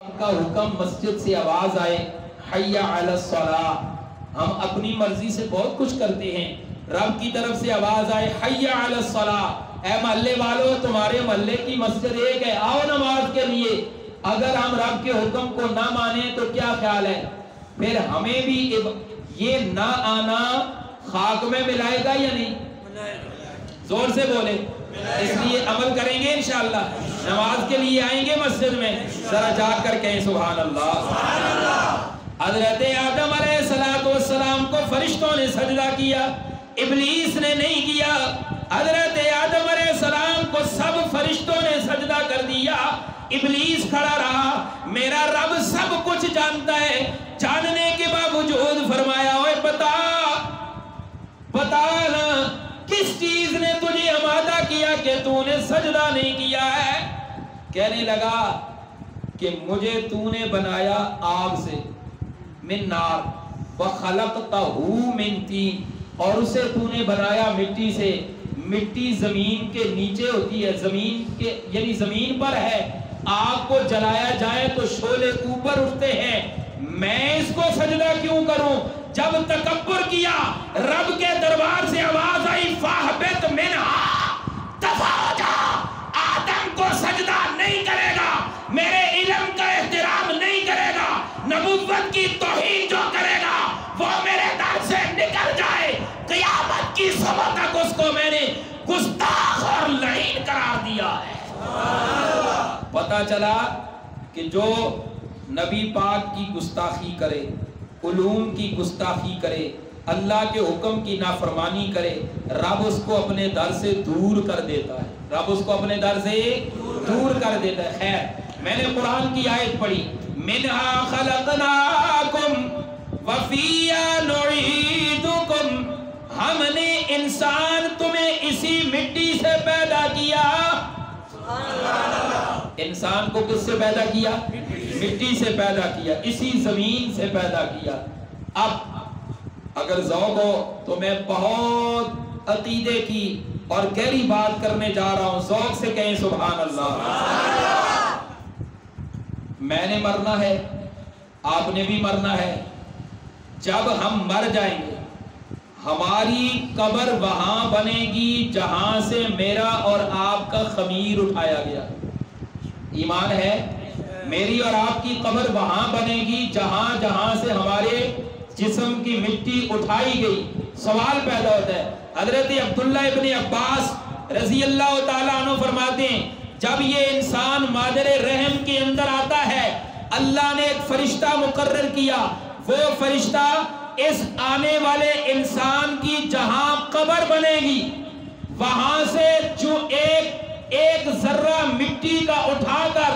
کا حکم مسجد سے آواز آئے حی علی الصلاۃ، ہم اپنی مرضی سے بہت کچھ کرتے ہیں، رب کی طرف سے آواز آئے حی علی الصلاۃ، اے محلے والو تمہارے محلے کی مسجد ایک ہے، آؤ نماز کے لیے، اگر ہم رب کے حکم کو نہ مانیں تو کیا خیال ہے؟ پھر ہمیں بھی یہ نہ آنا خاک میں ملائے گا یا نہیں؟ زور سے بولے، اس لیے عمل کریں گے انشاءاللہ، نماز کے لیے آئیں گے مسجد میں، ذرا جا کر کہیں سبحان اللہ۔ حضرت آدم علیہ السلام کو فرشتوں نے سجدہ کیا، ابلیس نے نہیں کیا۔ حضرت آدم علیہ السلام کو سب فرشتوں نے سجدہ کر دیا، ابلیس کھڑا رہا۔ میرا رب سب کچھ جانتا ہے، جاننے کے باوجود فرمایا اوے بتا نا کس چیز نے تجھے آمادہ کیا کہ تو نے سجدہ نہیں کیا ہے؟ کہنے لگا کہ مجھے تو نے بنایا آگ سے، من نار، وَخَلَقْتَهُ مِن طِينٍ، اور اسے تو نے بنایا مٹی سے۔ مٹی زمین کے نیچے ہوتی ہے، زمین کے یعنی زمین پر ہے، آگ کو جلایا جائے تو شعلے اوپر اٹھتے ہیں، میں اس کو سجدہ کیوں کروں؟ جب تکبر کیا، رب کے دربار سے آواز آئی فَاهْبِطْ مِنْهَا، دفع ہو جا، آدم کو سجدہ نہیں کرے گا، میرے علم کا احترام نہیں کرے گا، نبوت کی توہین جو کرے گا وہ میرے در سے نکل جائے، قیامت کی صبح تک اس کو میں نے گستاخ اور لعین قرار دیا ہے۔ پتہ چلا کہ جو نبی پاک کی گستاخی کرے، علوم کی گستاخی کرے، اللہ کے حکم کی نافرمانی کرے، رب اس کو اپنے در سے دور کر دیتا ہے، رب اس کو اپنے در سے دور کر دیتا ہے۔ خیر، میں نے قرآن کی آیت پڑھی منہا خلقناکم وفیہا نعیدکم، ہم نے انسان تمہیں اسی مٹی سے پیدا کیا۔ انسان کو کس سے پیدا کیا؟ مٹی سے پیدا کیا، اسی زمین سے پیدا کیا۔ اب اگر ذوق ہو تو میں بہت عقیدے کی اور گہری بات کرنے جا رہا ہوں، ذوق سے کہیں سبحان اللہ۔ میں نے مرنا ہے، آپ نے بھی مرنا ہے، جب ہم مر جائیں گے ہماری قبر وہاں بنے گی جہاں سے میرا اور آپ کا خمیر اٹھایا گیا۔ ایمان ہے؟ میری اور آپ کی قبر وہاں بنے گی جہاں جہاں سے ہمارے جسم کی مٹی اٹھائی گئی۔ سوال پیدا ہوتا ہے، حضرت عبداللہ ابن عباس رضی اللہ تعالیٰ عنہ فرماتے ہیں جب یہ انسان مادر رحم کے اندر آتا ہے، اللہ نے ایک فرشتہ مقرر کیا، وہ فرشتہ اس آنے والے انسان کی جہاں قبر بنے گی وہاں سے جو ایک ذرہ مٹی کا اٹھا کر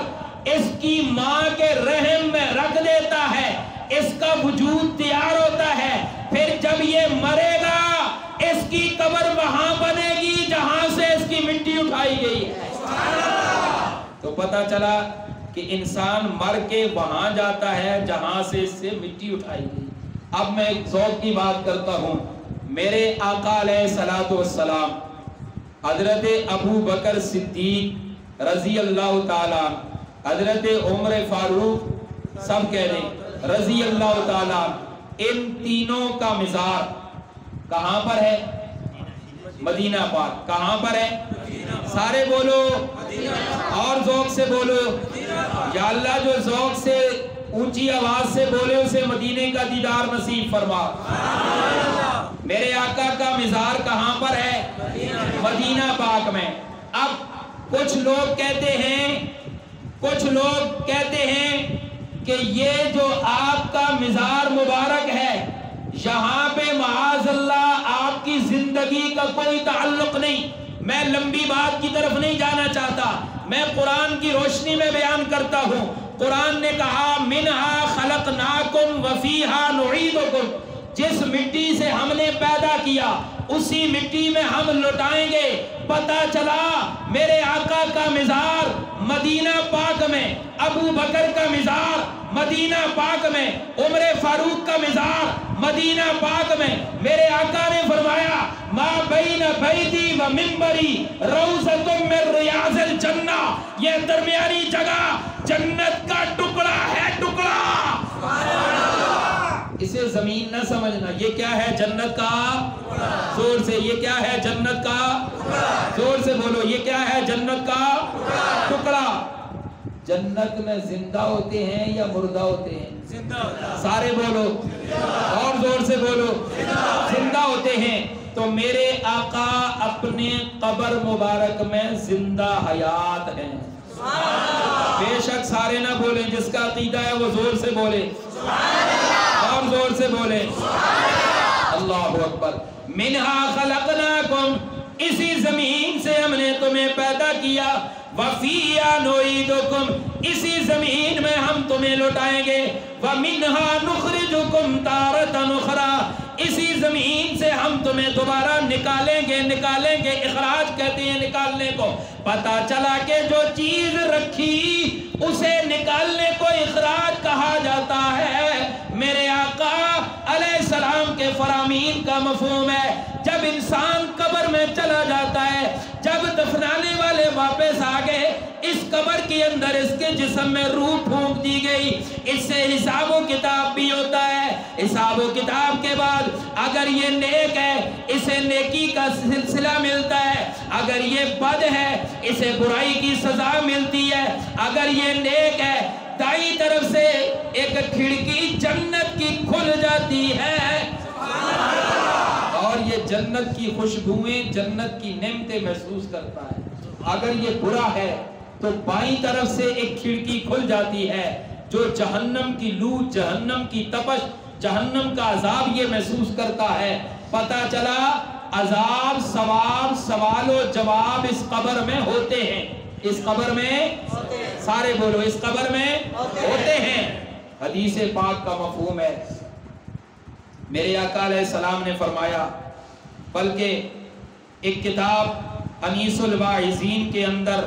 اس کی ماں کے رحم میں رکھ دیتا ہے، اس کا وجود تیار ہوتا ہے، پھر جب یہ مرے گا اس کی قبر وہاں بنے گی جہاں سے اس کی مٹی اٹھائی گئی ہے۔ تو پتہ چلا کہ انسان مر کے وہاں جاتا ہے جہاں سے اس سے مٹی اٹھائی گئی۔ اب میں ایک ذوق کی بات کرتا ہوں، میرے آقا علیہ الصلوۃ والسلام حضرت ابو بکر صدیق رضی اللہ تعالیٰ، حضرت عمر فاروق، سب کہہ دیں رضی اللہ تعالیٰ، ان تینوں کا مزار کہاں پر ہے؟ مدینہ پاک۔ کہاں پر ہے؟ سارے بولو اور ذوق سے بولو، یا اللہ جو ذوق سے اونچی آواز سے بولے اسے مدینے کا دیدار نصیب فرما۔ میرے آقا کا مزار کہاں پر ہے؟ مدینہ پاک میں۔ اب کچھ لوگ کہتے ہیں کہ یہ جو آپ کا مزار مبارک ہے یہاں پہ معاذ اللہ آپ کی زندگی کا کوئی تعلق نہیں۔ میں لمبی بات کی طرف نہیں جانا چاہتا، میں قرآن کی روشنی میں بیان کرتا ہوں۔ قرآن نے کہا منہا خلقناکم وفیہا نعیدکم، جس مٹی سے ہم نے پیدا کیا اسی مٹی میں ہم لٹائیں گے۔ پتہ چلا میرے آقا کا مزار مدینہ پاک میں، ابو بکر کا مزار مدینہ پاک میں، عمر فاروق کا مزار مدینہ پاک میں۔ میرے آقا نے فرمایا ما بین بیتی و منبری روضۃ من ریاض الجنہ، یہ درمیانی جگہ جنت کا ٹکڑا اسے زمین نہ سمجھنا. یہ کیا ہے؟ جنت کا زور سے. یہ کیا ہے؟ جنت کا زور سے بولو. یہ کیا ہے؟ جنت کا ٹکڑا. جنت میں زندہ ہوتے ہیں یا مردہ ہوتے ہیں؟ سارے بولو اور زور سے بولو. زندہ ہوتے ہیں. تو میرے آقا اپنے قبر مبارک میں زندہ حیات ہیں. بے شک سارے نہ بولیں. جس کا عقیدہ ہے وہ زور سے بولے اور زور سے بولے. اللہ اکبر. منہا خلقناکم, اسی زمین سے ہم نے تمہیں پیدا کیا. وفیہا نعیدکم, اسی زمین میں ہم تمہیں لوٹائیں گے. ومنہا نخرجکم تارۃ اخری, اسی زمین سے ہم تمہیں دوبارہ نکالیں گے. اخراج کہتے ہیں نکالنے کو. پتا چلا کہ جو چیز رکھی اسے نکالنے کو اخراج کہا جاتا ہے. میرے آقا علیہ السلام کے فرامین کا مفہوم ہے, جب انسان قبر میں چلا جاتا ہے, جب دفنانے والے واپس آ گئے, اس قبر کے اندر اس کے جسم میں روح پھونک دی گئی. اس سے حساب و کتاب بھی ہوتا ہے. حساب و کتاب کے بعد اگر یہ نیک ہے اسے نیکی کا سلسلہ ملتا ہے, اگر یہ بد ہے اسے برائی کی سزا ملتی ہے. اگر یہ نیک ہے دائیں طرف سے ایک کھڑکی جنت کی کھل جاتی ہے اور یہ جنت کی خوشبوئیں, جنت کی نعمتیں محسوس کرتا ہے. اگر یہ برا ہے تو بائیں طرف سے ایک کھڑکی کھل جاتی ہے جو جہنم کی لو, جہنم کی تپش, جہنم کا عذاب یہ محسوس کرتا ہے. پتہ چلا عذاب ثواب سوال و جواب اس قبر میں ہوتے ہیں. اس قبر میں سارے بولو, اس قبر میں ہوتے ہیں. حدیث پاک کا مفہوم ہے. میرے آقا علیہ السلام نے فرمایا, بلکہ ایک کتاب انیس الواعظین کے اندر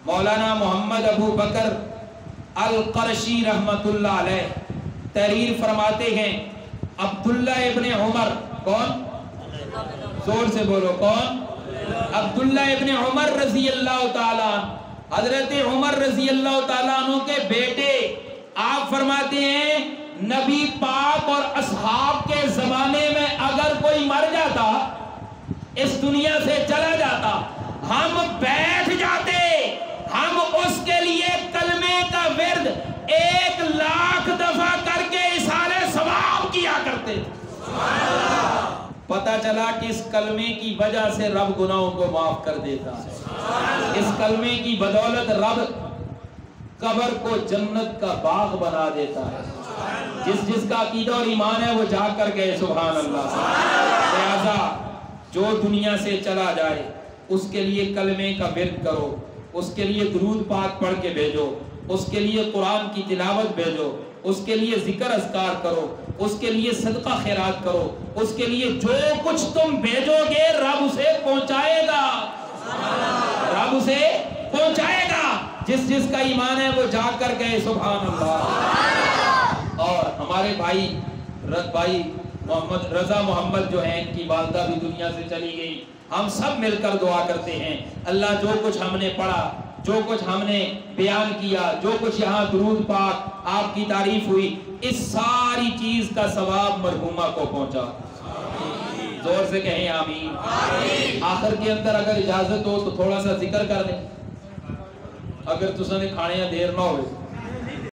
مولانا محمد ابو بکر القرشی رحمت اللہ علیہ تحریر فرماتے ہیں, عبداللہ ابن عمر, کون؟ زور سے بولو, کون؟ عبداللہ ابن عمر رضی اللہ تعالیٰ, حضرت عمر رضی اللہ تعالیٰ عنہ کے بیٹے. آپ فرماتے ہیں نبی پاک اور اصحاب کے زمانے میں اگر کوئی مر جاتا, اس دنیا سے چلا جاتا, ہم بیٹھ جاتے, ہم اس کے لیے کلمے کا ورد 1,00,000 دفعہ کر کے اصحال ثواب کیا کرتے. پتہ چلا کہ اس کلمے کی وجہ سے رب گناہوں کو معاف کر دیتا ہے. اس کلمے کی بدولت رب قبر کو جنت کا باغ بنا دیتا ہے. جس کا عقیدہ اور ایمان ہے وہ جا کر گئے, سبحان اللہ. لہذا جو دنیا سے چلا جائے اس کے لیے کلمے کا ورد کرو, اس کے لیے درود پاک پڑھ کے بھیجو, اس کے لیے قرآن کی تلاوت بھیجو, اس کے لیے ذکر اذکار کرو, اس کے لیے صدقہ خیرات کرو, اس کے لیے جو کچھ تم بھیجو گے رب اسے پہنچائے گا. رب اسے پہنچائے گا. جس کا ایمان ہے وہ جا کر گئے, سبحان اللہ. اور ہمارے بھائی محمد رضا محمد جو ہیں, ان کی والدہ بھی دنیا سے چلی گئی. ہم سب مل کر دعا کرتے ہیں, اللہ جو کچھ ہم نے پڑھا, جو کچھ ہم نے بیان کیا, جو کچھ یہاں درود پاک آپ کی تعریف ہوئی, اس ساری چیز کا ثواب مرحومہ کو پہنچا. زور سے کہیں آمین. آخر کے اندر اگر اجازت ہو تو تھوڑا سا ذکر کر دیں, اگر تساں نے کھانے دیر نہ ہوئے.